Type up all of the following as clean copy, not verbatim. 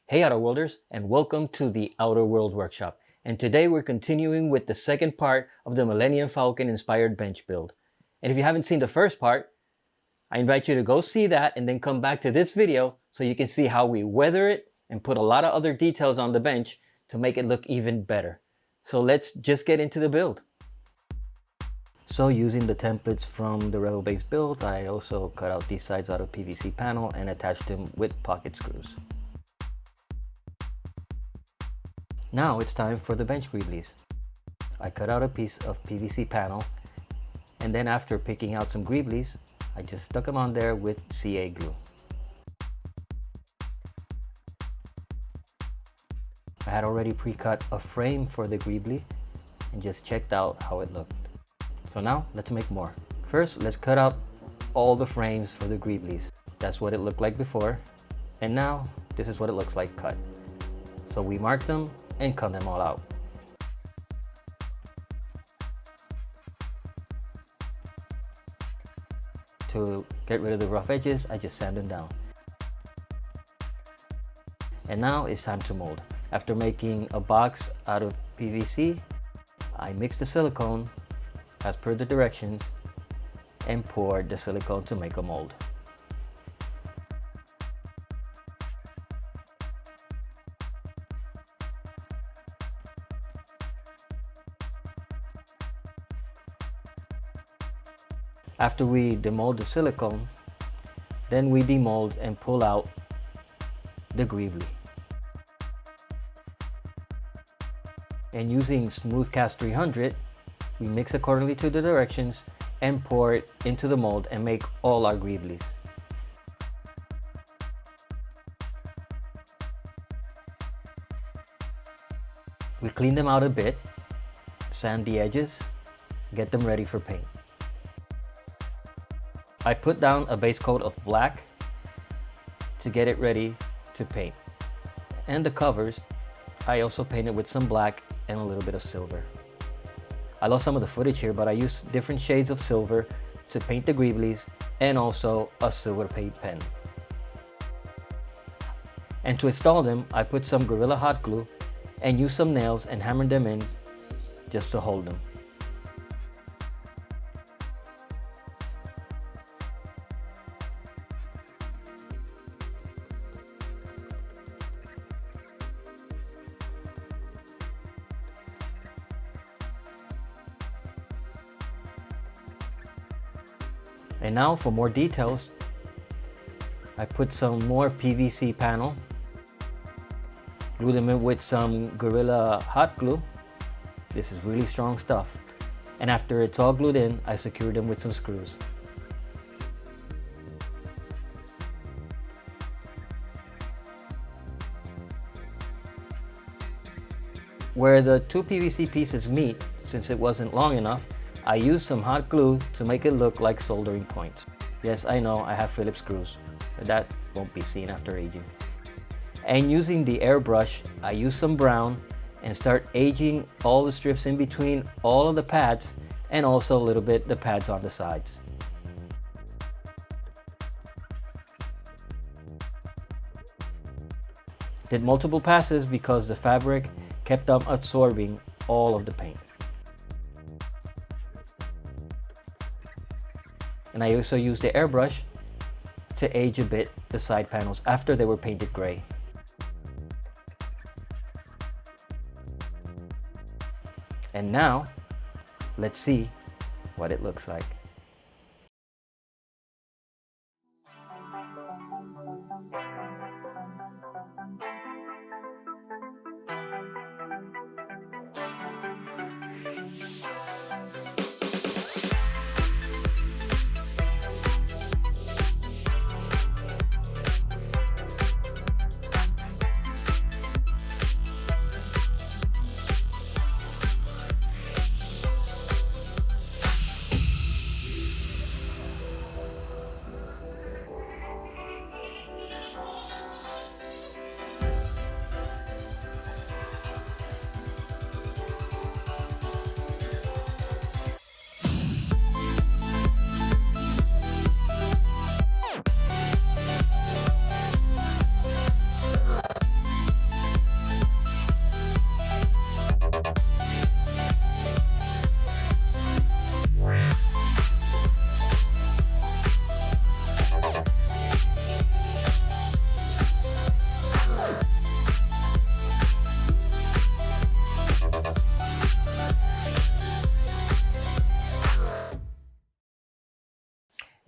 Hey Outer Worlders, and welcome to the Outer World Workshop. And today we're continuing with the second part of the Millennium Falcon inspired bench build. And if you haven't seen the first part, I invite you to go see that and then come back to this video so you can see how we weather it and put a lot of other details on the bench to make it look even better. So let's just get into the build. So using the templates from the Rebel Base build, I also cut out these sides out of PVC panel and attached them with pocket screws. Now it's time for the bench greeblies. I cut out a piece of PVC panel, and then after picking out some greeblies, I just stuck them on there with CA glue. I had already pre-cut a frame for the greebly and just checked out how it looked. So now let's make more. First, let's cut out all the frames for the greeblies. That's what it looked like before, and now this is what it looks like cut. So we mark them and cut them all out. To get rid of the rough edges, I just sand them down. And now it's time to mold. After making a box out of PVC, I mixed the silicone as per the directions and poured the silicone to make a mold. After we demold the silicone, then we demold and pull out the greebly. And using Smooth Cast 300, we mix accordingly to the directions and pour it into the mold and make all our greeblies. We clean them out a bit, sand the edges, get them ready for paint. I put down a base coat of black to get it ready to paint. And the covers, I also painted with some black and a little bit of silver. I lost some of the footage here, but I used different shades of silver to paint the greeblies and also a silver paint pen. And to install them, I put some Gorilla Hot Glue and used some nails and hammered them in just to hold them. And now for more details, I put some more PVC panel, glue them in with some Gorilla Hot Glue. This is really strong stuff. And after it's all glued in, I secured them with some screws. Where the two PVC pieces meet, since it wasn't long enough, I used some hot glue to make it look like soldering points. Yes, I know I have Phillips screws, but that won't be seen after aging. And using the airbrush, I used some brown and start aging all the strips in between all of the pads and also a little bit the pads on the sides. Did multiple passes because the fabric kept on absorbing all of the paint. And I also used the airbrush to age a bit the side panels after they were painted gray. And now, let's see what it looks like.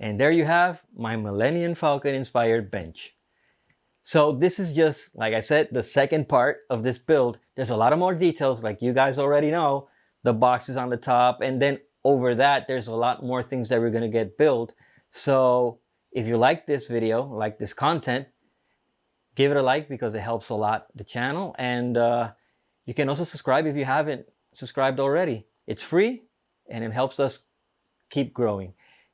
And there you have my Millennium Falcon inspired bench. So this is just, like I said, the second part of this build. There's a lot of more details, like you guys already know. The box is on the top, and then over that, there's a lot more things that we're gonna get built. So if you like this video, like this content, give it a like because it helps a lot the channel. And you can also subscribe if you haven't subscribed already. It's free and it helps us keep growing.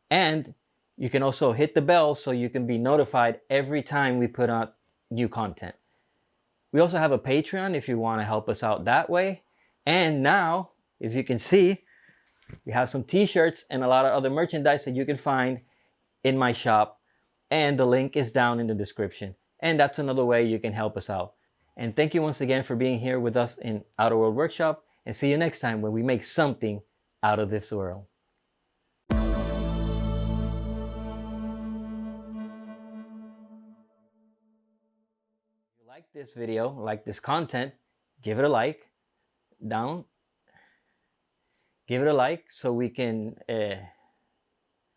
And you can also hit the bell so you can be notified every time we put out new content. We also have a Patreon if you want to help us out that way. And now, if you can see, we have some t-shirts and a lot of other merchandise that you can find in my shop. And the link is down in the description. And that's another way you can help us out. And thank you once again for being here with us in Outer World Workshop. And see you next time when we make something out of this world. If you like this video, like this content, give it a like. Give it a like so we can